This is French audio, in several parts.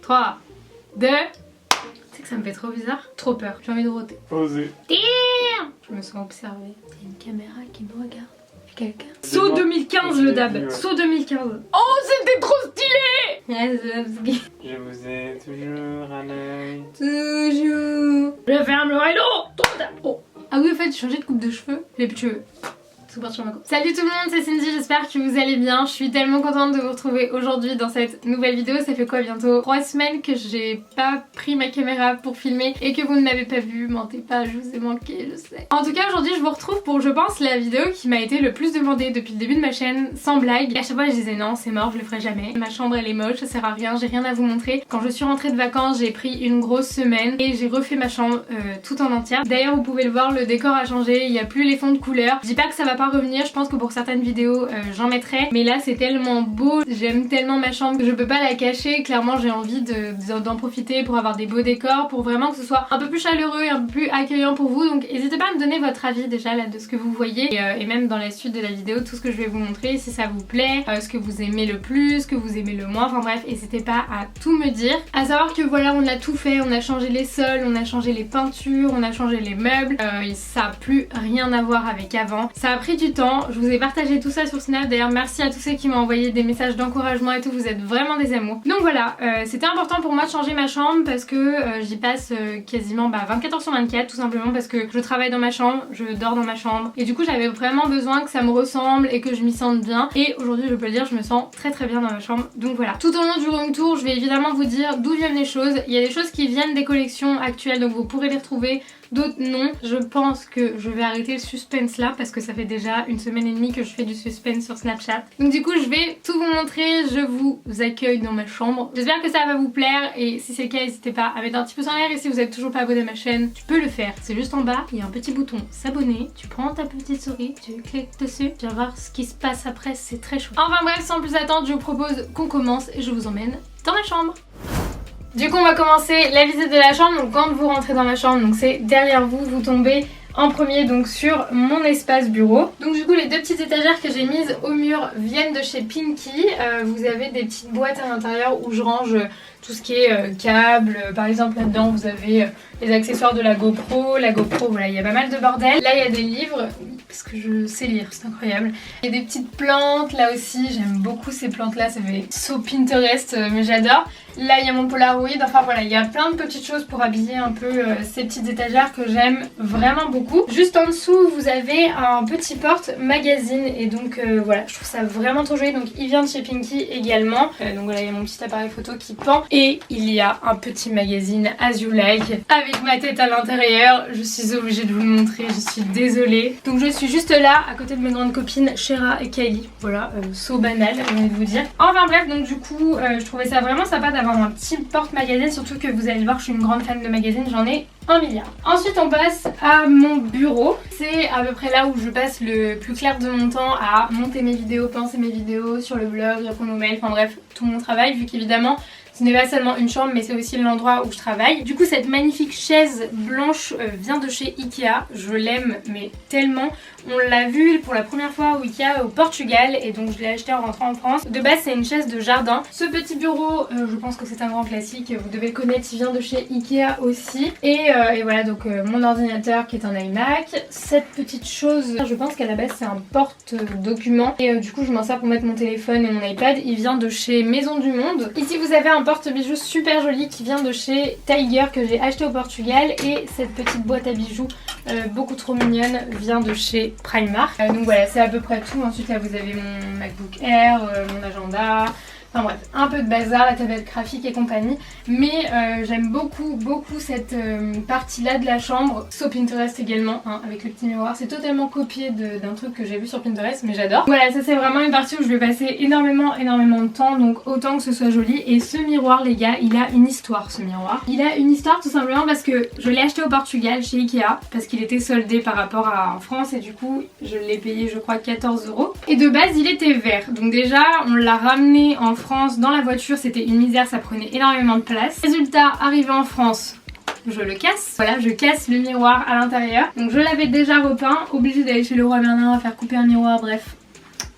3, 2... Tu sais que ça me fait trop bizarre. Trop peur. J'ai envie de roter. Osez. Damn, je me sens observée. Il y a une caméra qui me regarde. Quelqu'un. Saut 2015 le dab. Saut 2015. Oh, c'était trop stylé. Yes, je vous ai toujours à l'œil. Toujours. Je ferme le rideau. Oh. Ah oui, en fait, j'ai changé de coupe de cheveux. J'ai plus de cheveux. Salut tout le monde, c'est Cindy, j'espère que vous allez bien. Je suis tellement contente de vous retrouver aujourd'hui dans cette nouvelle vidéo. Ça fait quoi, bientôt 3 semaines que j'ai pas pris ma caméra pour filmer et que vous ne m'avez pas vu. Mentez pas, je vous ai manqué, je sais. En tout cas, aujourd'hui je vous retrouve pour, je pense, la vidéo qui m'a été le plus demandée depuis le début de ma chaîne, sans blague. Et à chaque fois je disais non, c'est mort, je le ferai jamais. Ma chambre elle est moche, ça sert à rien, j'ai rien à vous montrer. Quand je suis rentrée de vacances, j'ai pris une grosse semaine et j'ai refait ma chambre tout en entière. D'ailleurs, vous pouvez le voir, le décor a changé, il n'y a plus les fonds de couleur. Je dis pas que ça va pas revenir, je pense que pour certaines vidéos j'en mettrai, mais là c'est tellement beau, j'aime tellement ma chambre que je peux pas la cacher. Clairement j'ai envie d'en profiter pour avoir des beaux décors, pour vraiment que ce soit un peu plus chaleureux et un peu plus accueillant pour vous. Donc n'hésitez pas à me donner votre avis déjà là de ce que vous voyez et même dans la suite de la vidéo tout ce que je vais vous montrer, si ça vous plaît, ce que vous aimez le plus, ce que vous aimez le moins, enfin bref, n'hésitez pas à tout me dire. À savoir que voilà, on a tout fait, on a changé les sols, on a changé les peintures, on a changé les meubles, ça a plus rien à voir avec avant. Ça a pris du temps, je vous ai partagé tout ça sur Snap, d'ailleurs merci à tous ceux qui m'ont envoyé des messages d'encouragement et tout, vous êtes vraiment des amours. Donc voilà, c'était important pour moi de changer ma chambre parce que j'y passe quasiment 24 heures sur 24, tout simplement parce que je travaille dans ma chambre, je dors dans ma chambre et du coup j'avais vraiment besoin que ça me ressemble et que je m'y sente bien, et aujourd'hui je peux le dire, je me sens très très bien dans ma chambre. Donc voilà, tout au long du room tour je vais évidemment vous dire d'où viennent les choses. Il y a des choses qui viennent des collections actuelles donc vous pourrez les retrouver, d'autres non. Je pense que je vais arrêter le suspense là parce que ça fait déjà une semaine et demie que je fais du suspense sur Snapchat. Donc du coup je vais tout vous montrer, je vous accueille dans ma chambre. J'espère que ça va vous plaire et si c'est le cas n'hésitez pas à mettre un petit pouce en l'air, et si vous êtes toujours pas abonné à ma chaîne, tu peux le faire. C'est juste en bas, il y a un petit bouton s'abonner, tu prends ta petite souris, tu cliques dessus, tu vas voir ce qui se passe après, c'est très chouette. Enfin bref, sans plus attendre, je vous propose qu'on commence et je vous emmène dans ma chambre. Du coup on va commencer la visite de la chambre. Donc quand vous rentrez dans ma chambre, donc c'est derrière vous, vous tombez en premier donc sur mon espace bureau. Donc du coup les deux petites étagères que j'ai mises au mur viennent de chez Pinky. Vous avez des petites boîtes à l'intérieur où je range tout ce qui est câbles. Par exemple là-dedans vous avez les accessoires de la GoPro. La GoPro, voilà, il y a pas mal de bordel. Là il y a des livres parce que je sais lire, c'est incroyable. Il y a des petites plantes là aussi, j'aime beaucoup ces plantes là, ça fait so Pinterest mais j'adore. Là il y a mon Polaroid, enfin voilà, il y a plein de petites choses pour habiller un peu ces petites étagères que j'aime vraiment beaucoup. Juste en dessous vous avez un petit porte-magazine et donc voilà, je trouve ça vraiment trop joli. Donc il vient de chez Pinky également. Donc voilà, il y a mon petit appareil photo qui pend et il y a un petit magazine As You Like avec ma tête à l'intérieur. Je suis obligée de vous le montrer, je suis désolée. Donc je suis juste là à côté de mes grandes copines Shera et Kylie. Voilà, so banal, j'ai envie de vous dire. Enfin bref, donc du coup je trouvais ça vraiment sympa d'avoir un petit porte-magazine, surtout que vous allez le voir, je suis une grande fan de magazines, j'en ai 1 milliard. Ensuite on passe à mon bureau. C'est à peu près là où je passe le plus clair de mon temps à monter mes vidéos, penser mes vidéos sur le blog, répondre aux mails, enfin bref, tout mon travail, vu qu'évidemment ce n'est pas seulement une chambre mais c'est aussi l'endroit où je travaille. Du coup cette magnifique chaise blanche vient de chez Ikea, je l'aime mais tellement. On l'a vue pour la première fois au Ikea au Portugal et donc je l'ai acheté en rentrant en France. De base c'est une chaise de jardin. Ce petit bureau, je pense que c'est un grand classique, vous devez le connaître, il vient de chez Ikea aussi. Et voilà, donc mon ordinateur qui est un iMac. Cette petite chose, je pense qu'à la base c'est un porte-document et du coup je m'en sers pour mettre mon téléphone et mon iPad. Il vient de chez Maison du Monde. Ici vous avez un porte-bijoux super joli qui vient de chez Tiger que j'ai acheté au Portugal, et cette petite boîte à bijoux beaucoup trop mignonne vient de chez Primark. Donc voilà, c'est à peu près tout. Ensuite là vous avez mon MacBook Air, mon agenda, enfin bref, un peu de bazar, la tablette graphique et compagnie. Mais j'aime beaucoup cette partie là de la chambre. So Pinterest également, hein, avec le petit miroir. C'est totalement copié d'un truc que j'ai vu sur Pinterest mais j'adore. Voilà, ça c'est vraiment une partie où je vais passer énormément de temps, donc autant que ce soit joli. Et ce miroir les gars, il a une histoire ce miroir. Il a une histoire tout simplement parce que je l'ai acheté au Portugal chez Ikea parce qu'il était soldé par rapport à en France et du coup je l'ai payé je crois 14 €. Et de base il était vert, donc déjà on l'a ramené en France dans la voiture, c'était une misère, ça prenait énormément de place. Résultat, arrivé en France, je le casse. Voilà, je casse le miroir à l'intérieur. Donc je l'avais déjà repeint, obligée d'aller chez Leroy Merlin faire couper un miroir, bref.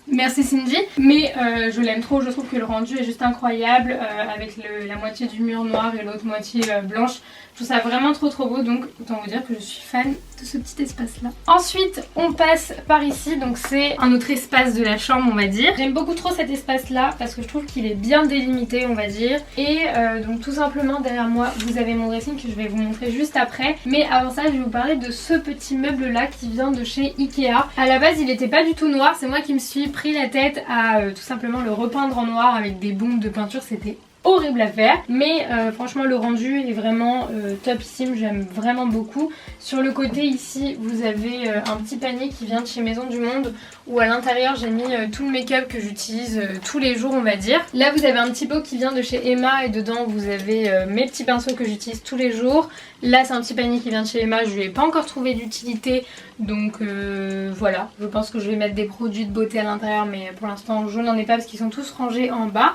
Merci Cindy, mais je l'aime trop, je trouve que le rendu est juste incroyable avec la moitié du mur noir et l'autre moitié blanche. Je trouve ça vraiment trop beau, donc autant vous dire que je suis fan de ce petit espace là. Ensuite on passe par ici, donc c'est un autre espace de la chambre on va dire. J'aime beaucoup trop cet espace là parce que je trouve qu'il est bien délimité on va dire. Et donc tout simplement derrière moi vous avez mon dressing que je vais vous montrer juste après. Mais avant ça je vais vous parler de ce petit meuble là qui vient de chez Ikea. À la base il n'était pas du tout noir, c'est moi qui me suis pris la tête à tout simplement le repeindre en noir avec des bombes de peinture, c'était horrible à faire, mais franchement le rendu est vraiment topissime, j'aime vraiment beaucoup. Sur le côté ici vous avez un petit panier qui vient de chez Maison du Monde où à l'intérieur j'ai mis tout le make-up que j'utilise tous les jours on va dire. Là vous avez un petit pot qui vient de chez Emma et dedans vous avez mes petits pinceaux que j'utilise tous les jours. Là c'est un petit panier qui vient de chez Emma, je lui ai pas encore trouvé d'utilité donc voilà, je pense que je vais mettre des produits de beauté à l'intérieur mais pour l'instant je n'en ai pas parce qu'ils sont tous rangés en bas.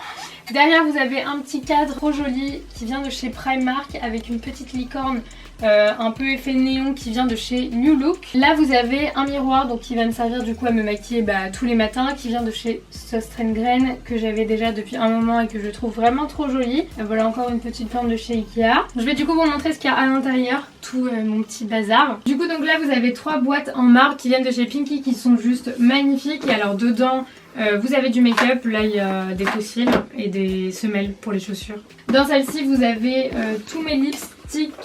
Derrière vous avez un petit cadre trop joli qui vient de chez Primark avec une petite licorne un peu effet néon qui vient de chez New Look. Là vous avez un miroir donc qui va me servir du coup à me maquiller tous les matins qui vient de chez Søstrene que j'avais déjà depuis un moment et que je trouve vraiment trop joli. Voilà encore une petite plante de chez Ikea. Je vais du coup vous montrer ce qu'il y a à l'intérieur, tout mon petit bazar. Du coup donc là vous avez 3 boîtes en marbre qui viennent de chez Pinky qui sont juste magnifiques et alors dedans vous avez du make-up, là il y a des fossiles et des semelles pour les chaussures. Dans celle-ci vous avez tous mes lipsticks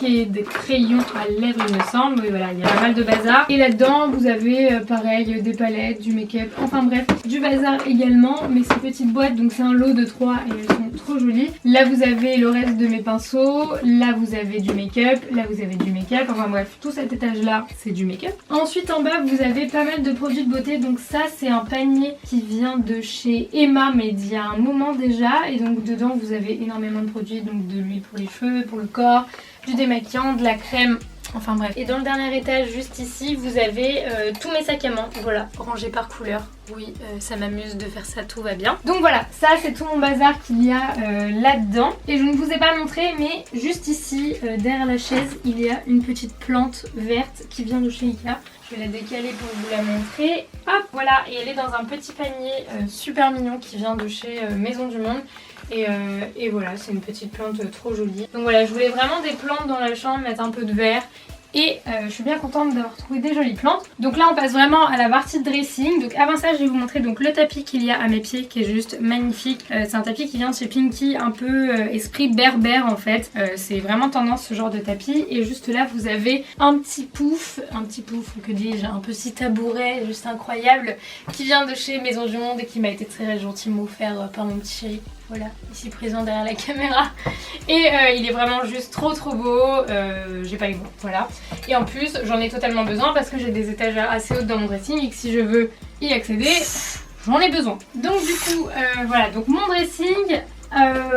et des crayons à lèvres il me semble, oui voilà il y a pas mal de bazar. Et là-dedans vous avez pareil des palettes, du make-up, enfin bref du bazar également. Mais ces petites boîtes donc c'est un lot de 3 et elles sont trop jolies. Là vous avez le reste de mes pinceaux, là vous avez du make-up, là vous avez du make-up, enfin bref tout cet étage là c'est du make-up. Ensuite en bas vous avez pas mal de produits de beauté, donc ça c'est un panier qui vient de chez Emma mais d'il y a un moment déjà et donc dedans vous avez énormément de produits, donc de l'huile pour les cheveux, pour le corps, du démaquillant, de la crème, enfin bref. Et dans le dernier étage juste ici vous avez tous mes sacs à main, voilà, rangés par couleur. Oui, ça m'amuse de faire ça, tout va bien. Donc voilà, ça c'est tout mon bazar qu'il y a là-dedans. Et je ne vous ai pas montré, mais juste ici, derrière la chaise, il y a une petite plante verte qui vient de chez Ikea. Je vais la décaler pour vous la montrer. Hop, voilà, et elle est dans un petit panier super mignon qui vient de chez Maison du Monde. Et voilà, c'est une petite plante trop jolie. Donc voilà, je voulais vraiment des plantes dans la chambre, mettre un peu de vert. Et je suis bien contente d'avoir trouvé des jolies plantes. Donc là on passe vraiment à la partie de dressing. Donc avant ça je vais vous montrer donc le tapis qu'il y a à mes pieds qui est juste magnifique. C'est un tapis qui vient de chez Pinky, un peu esprit berbère en fait. C'est vraiment tendance ce genre de tapis. Et juste là vous avez un petit pouf, que dis-je, un petit tabouret juste incroyable qui vient de chez Maison du Monde et qui m'a été très gentiment offert par mon petit chéri. Voilà, ici présent derrière la caméra. Et il est vraiment juste trop beau. J'ai pas eu bon, voilà. Et en plus, j'en ai totalement besoin parce que j'ai des étagères assez hautes dans mon dressing et que si je veux y accéder, j'en ai besoin. Donc du coup, voilà, donc mon dressing,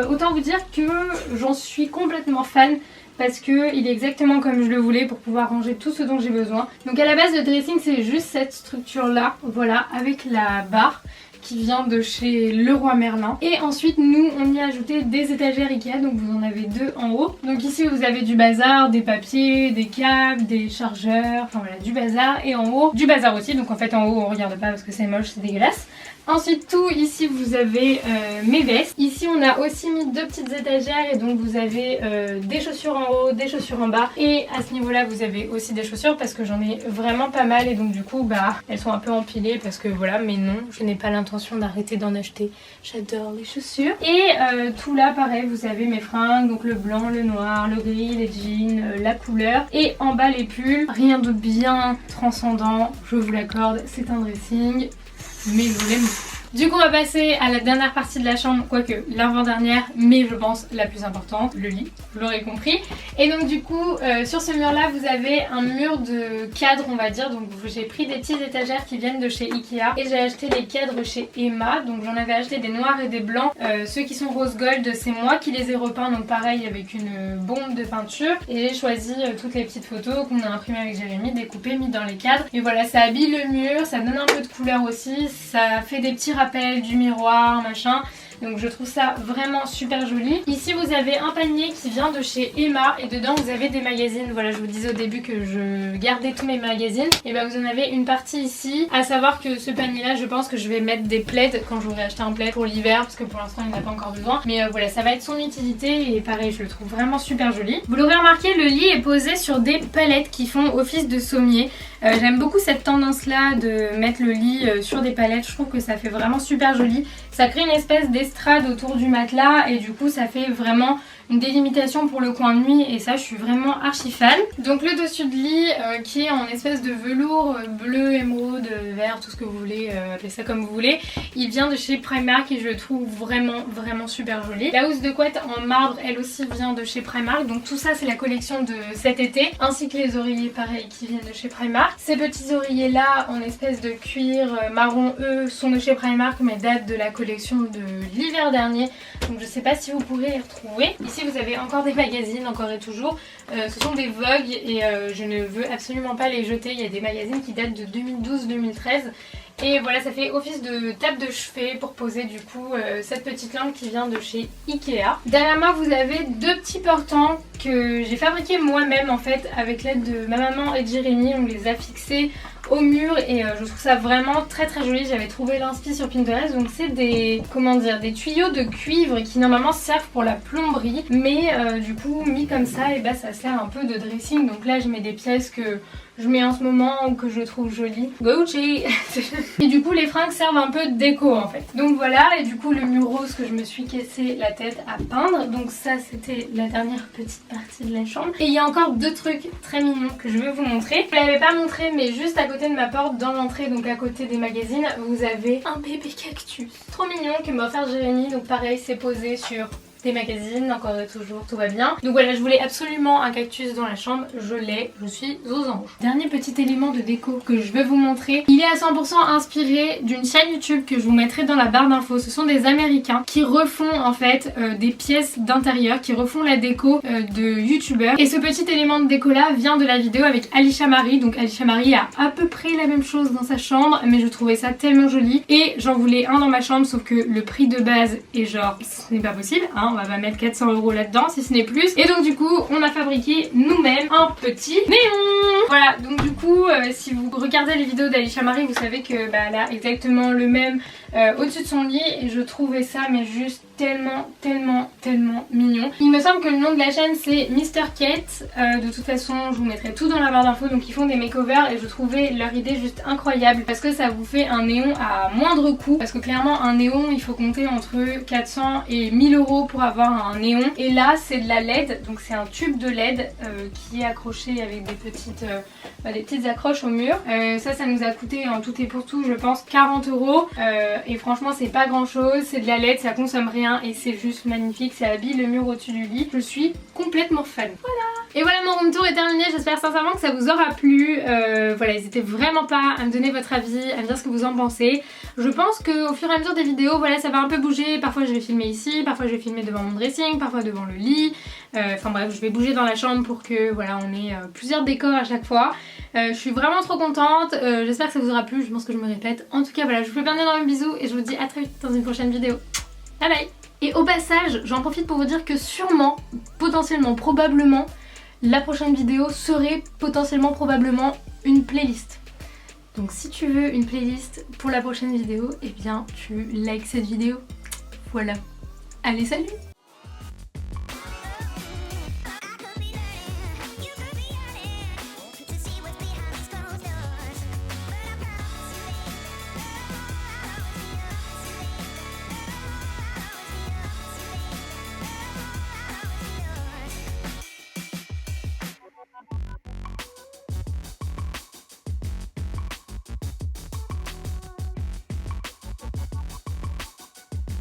autant vous dire que j'en suis complètement fan parce que il est exactement comme je le voulais pour pouvoir ranger tout ce dont j'ai besoin. Donc à la base, le dressing, c'est juste cette structure-là, voilà, avec la barre qui vient de chez Leroy Merlin. Et ensuite nous on y a ajouté des étagères Ikea, donc vous en avez 2 en haut. Donc ici vous avez du bazar, des papiers, des câbles, des chargeurs, enfin voilà du bazar. Et en haut du bazar aussi, donc en fait en haut on regarde pas parce que c'est moche, c'est dégueulasse. Ensuite tout ici vous avez mes vestes. Ici on a aussi mis 2 petites étagères et donc vous avez des chaussures en haut, des chaussures en bas. Et à ce niveau là vous avez aussi des chaussures parce que j'en ai vraiment pas mal et donc du coup elles sont un peu empilées parce que voilà, mais non, je n'ai pas l'intention d'arrêter d'en acheter. J'adore les chaussures. Et tout là pareil vous avez mes fringues, donc le blanc, le noir, le gris, les jeans, la couleur. Et en bas les pulls, rien de bien transcendant, je vous l'accorde, c'est un dressing. Mais je l'aime. Du coup on va passer à la dernière partie de la chambre, quoique l'avant-dernière, mais je pense la plus importante, le lit, vous l'aurez compris. Et donc du coup sur ce mur là vous avez un mur de cadre on va dire, donc j'ai pris des petites étagères qui viennent de chez Ikea et j'ai acheté les cadres chez Emma, donc j'en avais acheté des noirs et des blancs. Ceux qui sont rose gold c'est moi qui les ai repeints, donc pareil avec une bombe de peinture, et j'ai choisi toutes les petites photos qu'on a imprimées avec Jérémy, découpées, mis dans les cadres, et voilà ça habille le mur, ça donne un peu de couleur aussi, ça fait des petits rappel du miroir, machin. Donc je trouve ça vraiment super joli. Ici vous avez un panier qui vient de chez Emma et dedans vous avez des magazines. Voilà, je vous disais au début que je gardais tous mes magazines. Et ben vous en avez une partie ici. À savoir que ce panier là, je pense que je vais mettre des plaids quand j'aurai acheté un plaid pour l'hiver parce que pour l'instant il n'a pas encore besoin. Mais voilà, ça va être son utilité et pareil, je le trouve vraiment super joli. Vous l'aurez remarqué, le lit est posé sur des palettes qui font office de sommier. J'aime beaucoup cette tendance là de mettre le lit sur des palettes, je trouve que ça fait vraiment super joli. Ça crée une espèce d'estrade autour du matelas et du coup ça fait vraiment une délimitation pour le coin de nuit et ça je suis vraiment archi fan. Donc le dessus de lit qui est en espèce de velours bleu, émeraude, vert, tout ce que vous voulez, appelez ça comme vous voulez. Il vient de chez Primark et je le trouve vraiment super joli. La housse de couette en marbre elle aussi vient de chez Primark, donc tout ça c'est la collection de cet été, ainsi que les oreillers pareil qui viennent de chez Primark. Ces petits oreillers là en espèce de cuir marron, eux sont de chez Primark mais datent de la collection de l'hiver dernier, donc je sais pas si vous pourrez les retrouver. Ici vous avez encore des magazines, encore et toujours. Ce sont des Vogue et je ne veux absolument pas les jeter. Il y a des magazines qui datent de 2012-2013. Et voilà, ça fait office de table de chevet pour poser du coup cette petite lampe qui vient de chez Ikea. Derrière moi vous avez deux petits portants que j'ai fabriqués moi-même en fait avec l'aide de ma maman et de Jérémy. On les a fixés au mur et je trouve ça vraiment très joli. J'avais trouvé l'inspi sur Pinterest, donc c'est des, comment dire, des tuyaux de cuivre qui normalement servent pour la plomberie, mais du coup mis comme ça et bah ça sert un peu de dressing. Donc là je mets des pièces que je mets en ce moment ou que je trouve jolies. Gucci. Et du coup les fringues servent un peu de déco en fait. Donc voilà, et du coup le mur rose que je me suis cassé la tête à peindre. Donc ça c'était la dernière petite partie de la chambre. Et il y a encore deux trucs très mignons que je vais vous montrer. Je ne l'avais pas montré mais juste à côté de ma porte dans l'entrée, donc à côté des magazines, vous avez un bébé cactus. Trop mignon que m'a offert Jérémy. Donc pareil, c'est posé sur des magazines, encore et toujours, tout va bien. Donc voilà, je voulais absolument un cactus dans la chambre, je l'ai, je suis aux anges. Dernier petit élément de déco que je vais vous montrer, il est à 100% inspiré d'une chaîne YouTube que je vous mettrai dans la barre d'infos. Ce sont des Américains qui refont en fait des pièces d'intérieur, qui refont la déco de YouTubeurs. Et ce petit élément de déco là vient de la vidéo avec Alicia Marie. Donc Alicia Marie a à peu près la même chose dans sa chambre, mais je trouvais ça tellement joli. Et j'en voulais un dans ma chambre, sauf que le prix de base est genre, ce n'est pas possible, hein. On va mettre 400 € là-dedans si ce n'est plus. Et donc du coup on a fabriqué nous-mêmes un petit néon. Voilà, donc du coup si vous regardez les vidéos d'Alicia Marie, vous savez que elle a exactement le même au-dessus de son lit et je trouvais ça mais juste tellement mignon. Il me semble que le nom de la chaîne c'est Mr. Kate. De toute façon je vous mettrai tout dans la barre d'infos. Donc ils font des makeovers et je trouvais leur idée juste incroyable parce que ça vous fait un néon à moindre coût. Parce que clairement un néon il faut compter entre 400 et 1000 € pour avoir un néon. Et là c'est de la LED, donc c'est un tube de LED qui est accroché avec des petites accroches au mur. Ça nous a coûté en tout et pour tout je pense 40 €. Et franchement c'est pas grand chose, c'est de la LED, ça consomme rien et c'est juste magnifique, ça habille le mur au-dessus du lit. Je suis complètement fan. Voilà. Et voilà, mon room tour est terminé, j'espère sincèrement que ça vous aura plu. Voilà, n'hésitez vraiment pas à me donner votre avis, à me dire ce que vous en pensez. Je pense qu'au fur et à mesure des vidéos, voilà, ça va un peu bouger. Parfois je vais filmer ici, parfois je vais filmer devant mon dressing, parfois devant le lit. Enfin bref, je vais bouger dans la chambre pour que voilà, on ait plusieurs décors à chaque fois. Je suis vraiment trop contente, j'espère que ça vous aura plu, je pense que je me répète. En tout cas voilà, je vous fais plein d'énormes bisous et je vous dis à très vite dans une prochaine vidéo. Bye bye. Et au passage, j'en profite pour vous dire que sûrement, potentiellement, probablement, la prochaine vidéo serait potentiellement, probablement une playlist. Donc si tu veux une playlist pour la prochaine vidéo, eh bien tu likes cette vidéo. Voilà. Allez, salut!